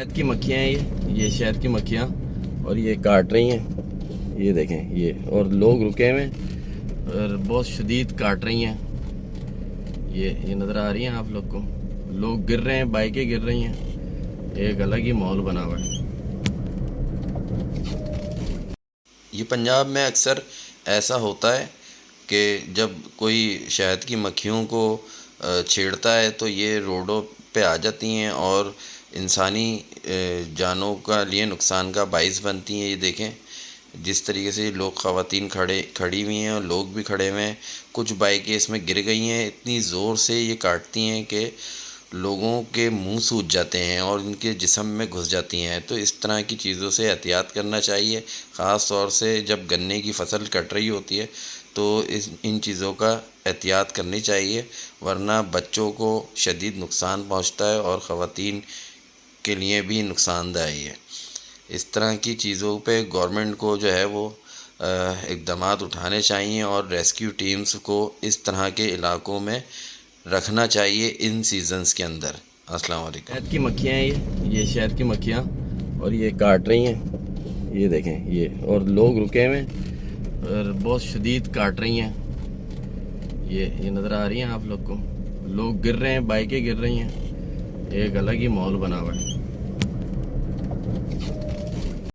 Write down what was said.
शहद की मक्खियाँ हैं ये शहद की मक्खियाँ, और ये काट रही हैं, ये देखें ये, और लोग रुके हुए हैं और बहुत शदीद काट रही हैं। ये नज़र आ रही हैं आप लोग को, लोग गिर रहे हैं, बाइकें गिर रही हैं, एक अलग ही माहौल बना हुआ है। ये पंजाब में अक्सर ऐसा होता है कि जब कोई शहद की मक्खियों को छेड़ता है तो ये रोडों पे आ जाती हैं और इंसानी जानों का लिए नुकसान का बाइस बनती हैं। ये देखें जिस तरीके से लोग, ख़वातीन खड़ी हुई हैं और लोग भी खड़े हुए हैं। कुछ बाइकें इसमें गिर गई हैं, इतनी ज़ोर से ये काटती हैं कि लोगों के मुंह सूज जाते हैं और इनके जिस्म में घुस जाती हैं। तो इस तरह की चीज़ों से एहतियात करना चाहिए, ख़ास तौर से जब गन्ने की फसल कट रही होती है तो इन चीज़ों का एहतियात करनी चाहिए, वरना बच्चों को शदीद नुकसान पहुंचता है और ख़वातीन के लिए भी नुकसानदायी है। इस तरह की चीज़ों पे गवर्नमेंट को जो है वो इक़दामात उठाने चाहिए और रेस्क्यू टीम्स को इस तरह के इलाकों में रखना चाहिए इन सीज़न्स के अंदर। अस्सलाम वालेकुम। शहद की मक्खियाँ हैं ये शहद की मक्खियाँ, और ये काट रही हैं, ये देखें ये, और लोग रुके हुए हैं और बहुत शदीद काट रही हैं। ये नज़र आ रही हैं आप लोग को, लोग गिर रहे हैं, बाइकें गिर रही हैं, एक अलग ही माहौल बना हुआ है।